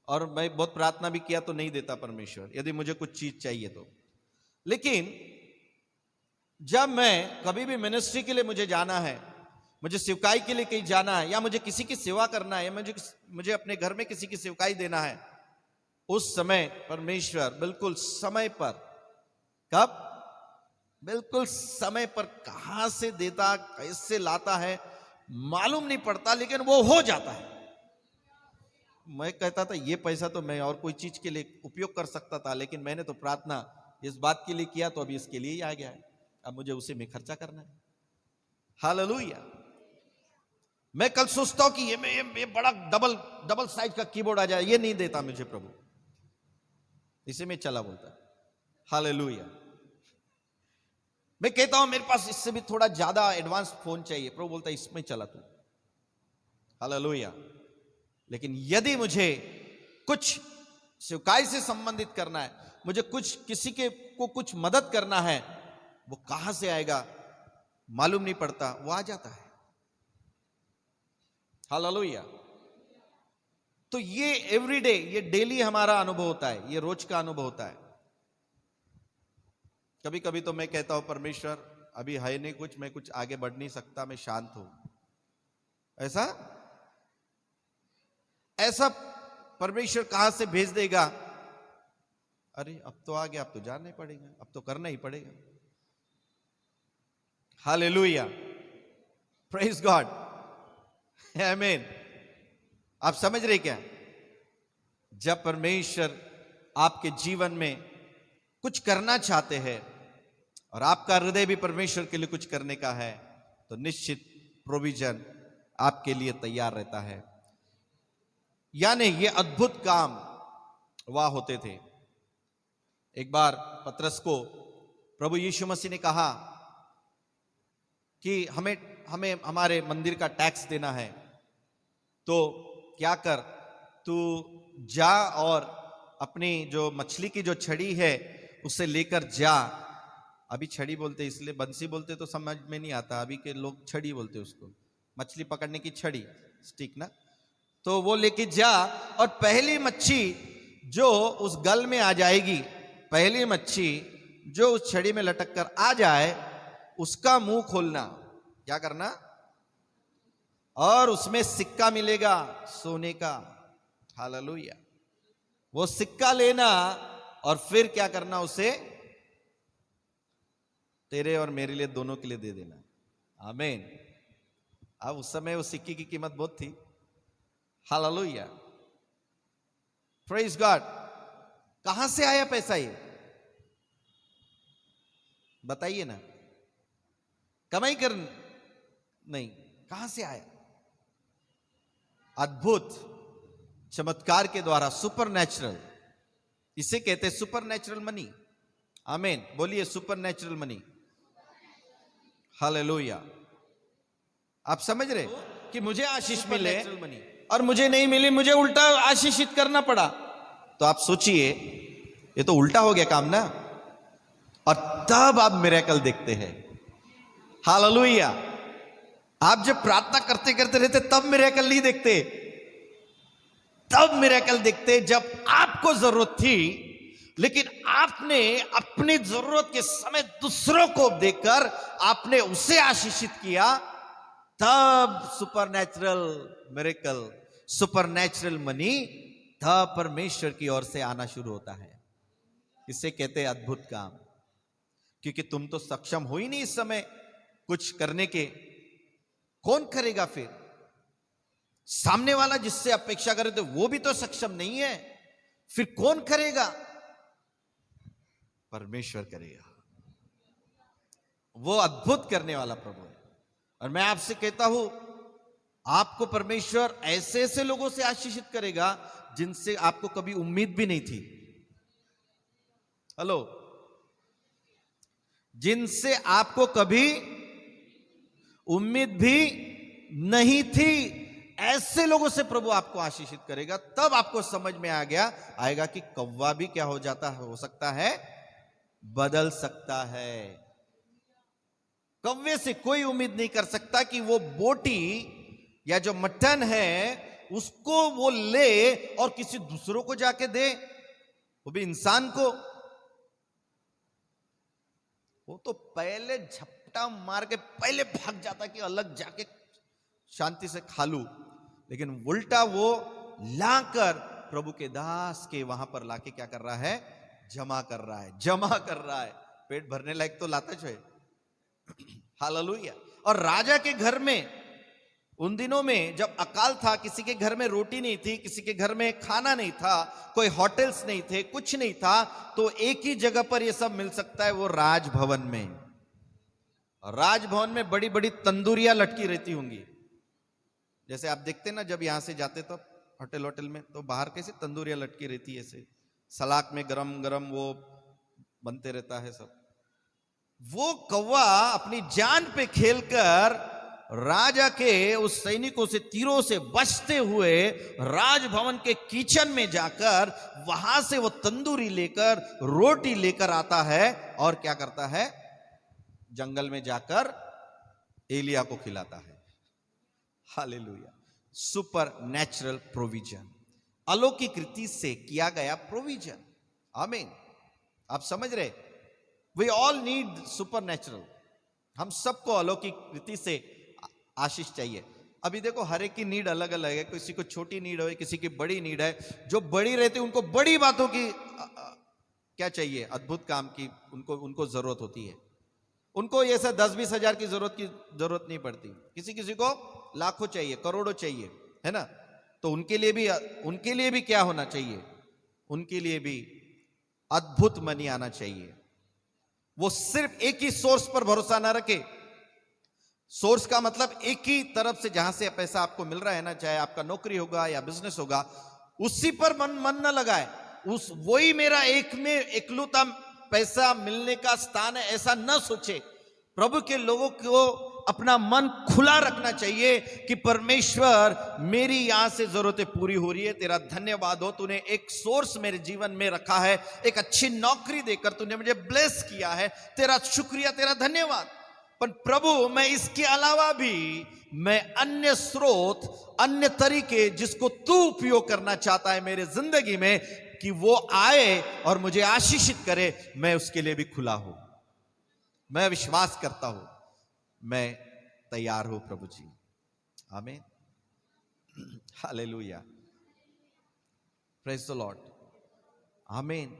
और मैं बहुत प्रार्थना भी किया तो नहीं देता परमेश्वर, यदि मुझे कुछ चीज चाहिए तो। लेकिन जब मैं कभी भी मिनिस्ट्री के लिए मुझे जाना है, मुझे सेवकाई के लिए कहीं जाना है, या मुझे किसी की सेवा करना है, या मुझे अपने घर में किसी की सेवकाई देना है, उस समय परमेश्वर बिल्कुल समय पर, कब, बिल्कुल समय पर कहां से देता, कैसे लाता है मालूम नहीं पड़ता, लेकिन वो हो जाता है। मैं कहता था ये पैसा तो मैं और कोई चीज के लिए उपयोग कर सकता था, लेकिन मैंने तो प्रार्थना इस बात के लिए किया, तो अभी इसके लिए ही आ गया है, अब मुझे उसी में खर्चा करना है। हालेलुया। मैं कल सोचता हूं कि ये बड़ा डबल साइज का कीबोर्ड आ जाए, ये नहीं देता मुझे प्रभु, इसे में चला बोलता। हालेलुया। मैं कहता हूं मेरे पास इससे भी थोड़ा ज्यादा एडवांस फोन चाहिए, प्रभु बोलता इसमें चला तू। हालेलुया। लेकिन यदि मुझे कुछ सेवकाई से संबंधित करना है, मुझे किसी को कुछ मदद करना है, वो कहां से आएगा मालूम नहीं पड़ता, वो आ जाता है। हालेलुया। तो ये एवरीडे, ये डेली हमारा अनुभव होता है, ये रोज का अनुभव होता है। कभी कभी तो मैं कहता हूं परमेश्वर अभी है नहीं कुछ, मैं कुछ आगे बढ़ नहीं सकता, मैं शांत हूं। ऐसा परमेश्वर कहां से भेज देगा, अरे अब तो आ गया, अब तो जाना ही पड़ेगा, अब तो करना ही पड़ेगा। हालेलुया, प्रेज गॉड, आमीन। आप समझ रहे क्या? जब परमेश्वर आपके जीवन में कुछ करना चाहते हैं और आपका हृदय भी परमेश्वर के लिए कुछ करने का है, तो निश्चित प्रोविजन आपके लिए तैयार रहता है। यानी ये अद्भुत काम वहां होते थे। एक बार पतरस को प्रभु यीशु मसीह ने कहा कि हमें हमारे मंदिर का टैक्स देना है, तो क्या कर, तू जा और अपनी जो मछली की जो छड़ी है उसे लेकर जा। अभी छड़ी बोलते इसलिए, बंसी बोलते तो समझ में नहीं आता, अभी के लोग छड़ी बोलते उसको, मछली पकड़ने की छड़ी, स्टिक ना। तो वो लेके जा और पहली मच्छी जो उस गल में आ जाएगी, पहली मच्छी जो उस छड़ी में लटक कर आ जाए, उसका मुंह खोलना। क्या करना? और उसमें सिक्का मिलेगा सोने का। हालेलुया। वो सिक्का लेना और फिर क्या करना, उसे तेरे और मेरे लिए, दोनों के लिए दे देना। आमीन। अब उस समय उस सिक्के की कीमत बहुत थी। Hallelujah, praise God. कहां से आया पैसा? ये बताइए ना, कमाई कर नहीं, कहां से आया? अद्भुत चमत्कार के द्वारा, सुपर नेचुरल। इसे कहते हैं सुपर नेचुरल मनी। आमीन, बोलिए सुपर नेचुरल मनी। हालेलुया। आप समझ रहे कि मुझे आशीष मिले और मुझे नहीं मिली, मुझे उल्टा आशीषित करना पड़ा। तो आप सोचिए, ये तो उल्टा हो गया काम ना। और तब आप मिरेकल देखते हैं। हालेलुया। आप जब प्रार्थना करते करते रहते तब मिरेकल नहीं देखते, तब मिरेकल देखते जब आपको जरूरत थी, लेकिन आपने अपनी जरूरत के समय दूसरों को देकर आपने उसे आशीषित किया। तब सुपरनैचुरल मिरेकल, सुपरनैचुरल मनी तब परमेश्वर की ओर से आना शुरू होता है। इसे कहते हैं अद्भुत काम। क्योंकि तुम तो सक्षम हो ही नहीं इस समय कुछ करने के, कौन करेगा फिर? सामने वाला जिससे अपेक्षा करे तो वो भी तो सक्षम नहीं है, फिर कौन करेगा? परमेश्वर करेगा। वो अद्भुत करने वाला प्रभु है। और मैं आपसे कहता हूं, आपको परमेश्वर ऐसे ऐसे लोगों से आशीषित करेगा जिनसे आपको कभी उम्मीद भी नहीं थी। हेलो, जिनसे आपको कभी उम्मीद भी नहीं थी, ऐसे लोगों से प्रभु आपको आशीषित करेगा। तब आपको समझ में आएगा कि कौवा भी क्या हो जाता है, हो सकता है, बदल सकता है। कौवे से कोई उम्मीद नहीं कर सकता कि वो बोटी या जो मटन है उसको वो ले और किसी दूसरों को जाके दे, वो भी इंसान को। वो तो पहले झपटा मार के पहले भाग जाता कि अलग जाके शांति से खा लूं, लेकिन उल्टा वो लाकर प्रभु के दास के वहां पर लाके क्या कर रहा है? जमा कर रहा है, जमा कर रहा है। पेट भरने लायक तो लाता जो है। हालेलुया। और राजा के घर में उन दिनों में जब अकाल था, किसी के घर में रोटी नहीं थी, किसी के घर में खाना नहीं था, कोई होटल्स नहीं थे, कुछ नहीं था, तो एक ही जगह पर ये सब मिल सकता है, वो राजभवन में। राजभवन में बड़ी बड़ी तंदूरियां लटकी रहती होंगी। जैसे आप देखते ना, जब यहां से जाते तो होटल में, तो बाहर कैसे तंदूरियां लटकी रहती है, ऐसे सलाख में गरम गरम वो बनते रहता है सब। वो कौवा अपनी जान पे खेलकर राजा के उस सैनिकों से तीरों से बचते हुए राजभवन के किचन में जाकर वहां से वो तंदूरी लेकर, रोटी लेकर आता है और क्या करता है? जंगल में जाकर एलिया को खिलाता है। हालेलुया। सुपर नेचुरल प्रोविजन, अलौकिक रीति से किया गया प्रोविजन। आमीन। आप समझ रहे? We all need supernatural. हम सबको अलौकिक रीति से आशीष चाहिए। अभी देखो, हर एक की नीड अलग अलग है। किसी को छोटी नीड है, किसी की बड़ी नीड है। जो बड़ी रहती है उनको बड़ी बातों की क्या चाहिए? अद्भुत काम की उनको जरूरत होती है। उनको ये सब 10-20 हजार की जरूरत नहीं पड़ती। किसी किसी को लाखों चाहिए, करोड़ों चाहिए, है ना? तो उनके लिए भी क्या होना चाहिए? उनके लिए भी अद्भुत मनी आना चाहिए। वो सिर्फ एक ही सोर्स पर भरोसा ना रखे। सोर्स का मतलब एक ही तरफ से जहां से पैसा आपको मिल रहा है ना, चाहे आपका नौकरी होगा या बिजनेस होगा, उसी पर मन न लगाए। वही मेरा एकलौता पैसा मिलने का स्थान है, ऐसा न सोचे। प्रभु के लोगों को अपना मन खुला रखना चाहिए कि परमेश्वर मेरी यहां से जरूरतें पूरी हो रही है, तेरा धन्यवाद हो, तूने एक सोर्स मेरे जीवन में रखा है, एक अच्छी नौकरी देकर तूने मुझे ब्लेस किया है, तेरा शुक्रिया, तेरा धन्यवाद। पर प्रभु मैं इसके अलावा भी मैं अन्य स्रोत, अन्य तरीके जिसको तू उपयोग करना चाहता है मेरे जिंदगी में, कि वो आए और मुझे आशीषित करे, मैं उसके लिए भी खुला हूं, मैं विश्वास करता हूं, मैं तैयार हूं प्रभु जी। आमीन, हालेलुया, प्रेज द लॉर्ड, आमीन।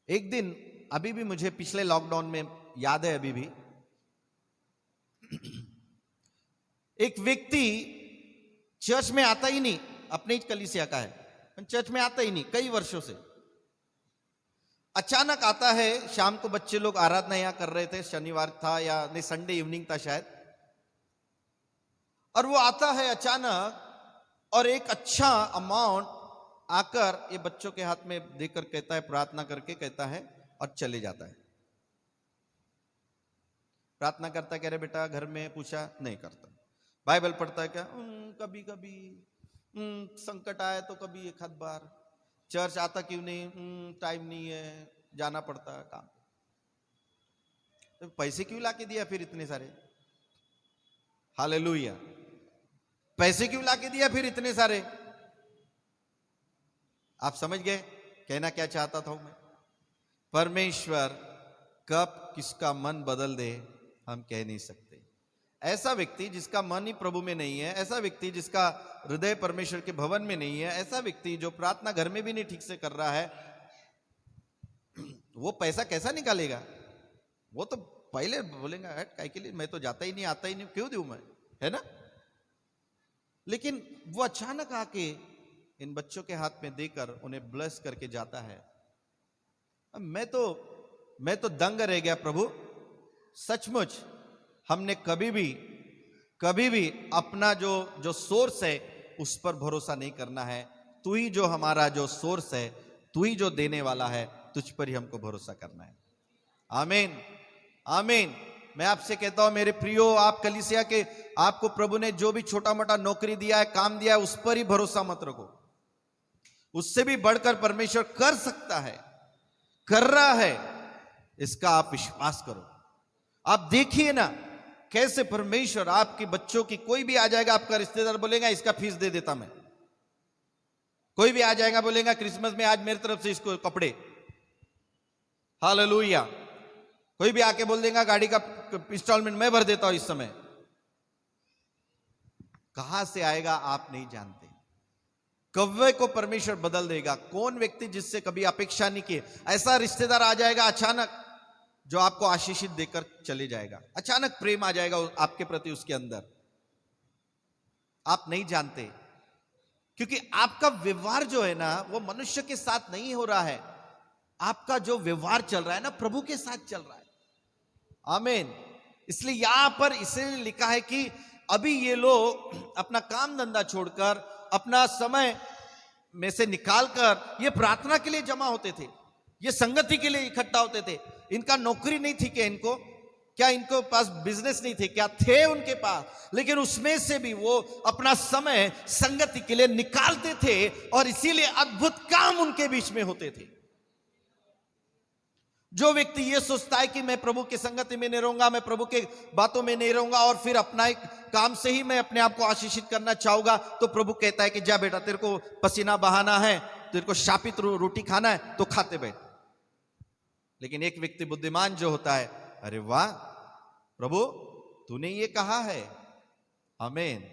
एक दिन अभी भी मुझे पिछले लॉकडाउन में याद है, अभी भी एक व्यक्ति चर्च में आता ही नहीं, अपने ही कलीसिया का है, चर्च में आता ही नहीं कई वर्षों से। अचानक आता है, शाम को बच्चे लोग आराधना यहां कर रहे थे, शनिवार था या नहीं संडे इवनिंग था शायद, और वो आता है अचानक और एक अच्छा अमाउंट आकर ये बच्चों के हाथ में देकर कहता है, प्रार्थना करके कहता है और चले जाता है। प्रार्थना करता कह रहे बेटा घर में, पूछा नहीं करता। बाइबल पढ़ता है क्या? कभी कभी संकट आए तो कभी एक आध बार। चर्च आता क्यों नहीं? टाइम नहीं है, जाना पड़ता है काम। तो पैसे क्यों लाके दिया फिर इतने सारे? हालेलुया, पैसे क्यों लाके दिया फिर इतने सारे? आप समझ गए कहना क्या चाहता था मैं? परमेश्वर कब किसका मन बदल दे हम कह नहीं सकते। ऐसा व्यक्ति जिसका मन ही प्रभु में नहीं है, ऐसा व्यक्ति जिसका हृदय परमेश्वर के भवन में नहीं है, ऐसा व्यक्ति जो प्रार्थना घर में भी नहीं ठीक से कर रहा है, वो पैसा कैसा निकालेगा? वो तो पहले बोलेगा हट काय के लिए, मैं तो जाता ही नहीं, आता ही नहीं, क्यों दूं मैं, है ना? लेकिन वो अचानक आके इन बच्चों के हाथ में देकर उन्हें ब्लेस करके जाता है। मैं तो दंग रह गया प्रभु, सचमुच हमने कभी भी अपना जो सोर्स है उस पर भरोसा नहीं करना है। तू ही जो हमारा जो सोर्स है, तू ही जो देने वाला है, तुझ पर ही हमको भरोसा करना है। आमीन, आमीन। मैं आपसे कहता हूं मेरे प्रियो, आप कलीसिया के, आपको प्रभु ने जो भी छोटा मोटा नौकरी दिया है, काम दिया है, उस पर ही भरोसा मत रखो। उससे भी बढ़कर परमेश्वर कर सकता है, कर रहा है, इसका आप विश्वास करो। आप देखिए ना कैसे परमेश्वर आपके बच्चों की, कोई भी आ जाएगा आपका रिश्तेदार, बोलेगा इसका फीस दे देता मैं। कोई भी आ जाएगा बोलेगा क्रिसमस में आज मेरी तरफ से इसको कपड़े, हालेलुया। कोई भी आके बोल देगा गाड़ी का इंस्टॉलमेंट मैं भर देता हूं इस समय। कहां से आएगा आप नहीं जानते। कव्वे को परमेश्वर बदल देगा। कौन व्यक्ति जिससे कभी अपेक्षा नहीं की, ऐसा रिश्तेदार आ जाएगा अचानक जो आपको आशीषित देकर चले जाएगा। अचानक प्रेम आ जाएगा आपके प्रति उसके अंदर, आप नहीं जानते, क्योंकि आपका व्यवहार जो है ना वो मनुष्य के साथ नहीं हो रहा है। आपका जो व्यवहार चल रहा है ना प्रभु के साथ चल रहा है। आमीन। इसलिए यहां पर इसलिए लिखा है कि अभी ये लोग अपना काम धंधा छोड़कर, अपना समय में से निकालकर ये प्रार्थना के लिए जमा होते थे, ये संगति के लिए इकट्ठा होते थे। इनका नौकरी नहीं थी क्या? इनको क्या, इनको पास बिजनेस नहीं थे क्या? थे उनके पास, लेकिन उसमें से भी वो अपना समय संगति के लिए निकालते थे और इसीलिए अद्भुत काम उनके बीच में होते थे। जो व्यक्ति ये सोचता है कि मैं प्रभु की संगति में नहीं रहूंगा, मैं प्रभु के बातों में नहीं रहूंगा और फिर अपना एक काम से ही मैं अपने आप को आशीषित करना चाहूंगा, तो प्रभु कहता है कि जा बेटा, तेरे को पसीना बहाना है, तेरे को शापित रोटी खाना है तो खाते बैठ। लेकिन एक व्यक्ति बुद्धिमान जो होता है, अरे वाह प्रभु तूने ये कहा है, आमीन,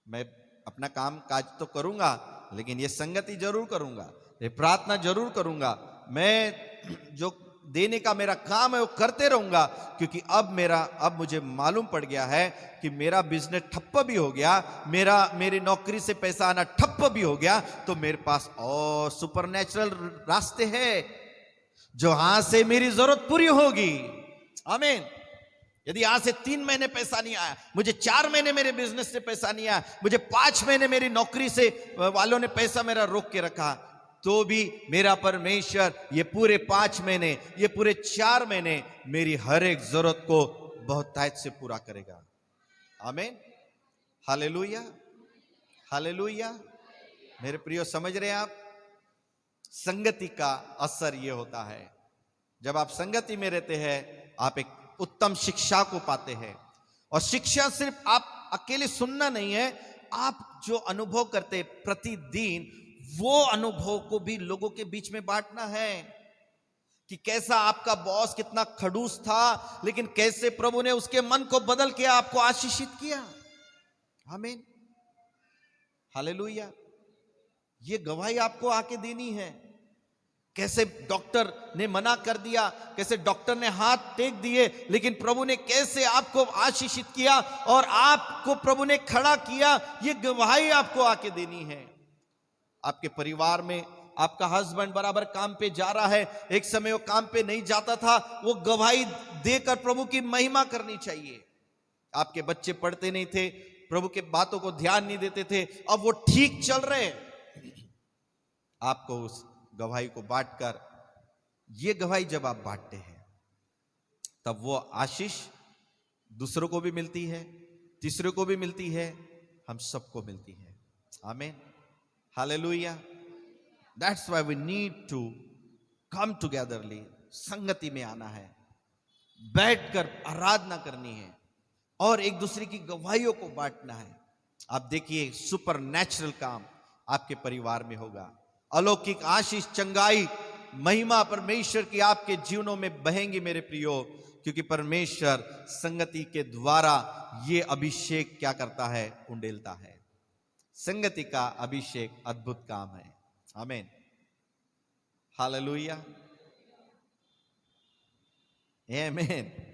मैं अपना काम काज तो करूंगा, लेकिन ये संगति जरूर करूंगा, ये प्रार्थना जरूर करूंगा, मैं जो देने का मेरा काम है वो करते रहूंगा, क्योंकि अब मुझे मालूम पड़ गया है कि मेरा बिजनेस ठप्प भी हो गया, मेरी नौकरी से पैसा आना ठप्प भी हो गया, तो मेरे पास और सुपरनेचुरल रास्ते हैं जो यहां से मेरी जरूरत पूरी होगी। आमीन। यदि यहां से 3 महीने पैसा नहीं आया, मुझे 4 महीने मेरे बिजनेस से पैसा नहीं आया, मुझे 5 महीने मेरी नौकरी से वालों ने पैसा मेरा रोक के रखा, तो भी मेरा परमेश्वर ये पूरे 5 महीने, ये पूरे 4 महीने मेरी हर एक जरूरत को बहुतायत से पूरा करेगा। आमीन, हालेलुया, हालेलुया। मेरे प्रियो, समझ रहे हैं आप? संगति का असर यह होता है, जब आप संगति में रहते हैं आप एक उत्तम शिक्षा को पाते हैं। और शिक्षा सिर्फ आप अकेले सुनना नहीं है, आप जो अनुभव करते प्रतिदिन वो अनुभव को भी लोगों के बीच में बांटना है। कि कैसा आपका बॉस कितना खड़ूस था, लेकिन कैसे प्रभु ने उसके मन को बदल के आपको आशीषित किया। आमीन, हालेलुया। ये गवाही आपको आके देनी है। कैसे डॉक्टर ने मना कर दिया, कैसे डॉक्टर ने हाथ टेक दिए, लेकिन प्रभु ने कैसे आपको आशीषित किया और आपको प्रभु ने खड़ा किया, ये गवाही आपको आके देनी है। आपके परिवार में आपका हस्बैंड बराबर काम पे जा रहा है, एक समय वो काम पे नहीं जाता था, वो गवाही देकर प्रभु की महिमा करनी चाहिए। आपके बच्चे पढ़ते नहीं थे, प्रभु के बातों को ध्यान नहीं देते थे, अब वो ठीक चल रहे, आपको उस गवाही को बांटकर, ये गवाही जब आप बांटते हैं तब वो आशीष दूसरों को भी मिलती है, तीसरे को भी मिलती है, हम सबको मिलती है। Amen, hallelujah. That's why we need to come togetherly. संगति में आना है, बैठकर आराधना करनी है और एक दूसरे की गवाहियों को बांटना है। आप देखिए सुपर नेचुरल काम आपके परिवार में होगा। अलौकिक आशीष, चंगाई, महिमा परमेश्वर की आपके जीवनों में बहेंगी मेरे प्रियो, क्योंकि परमेश्वर संगति के द्वारा ये अभिषेक क्या करता है, उंडेलता है। संगति का अभिषेक अद्भुत काम है। आमीन, हालेलुया, आमीन।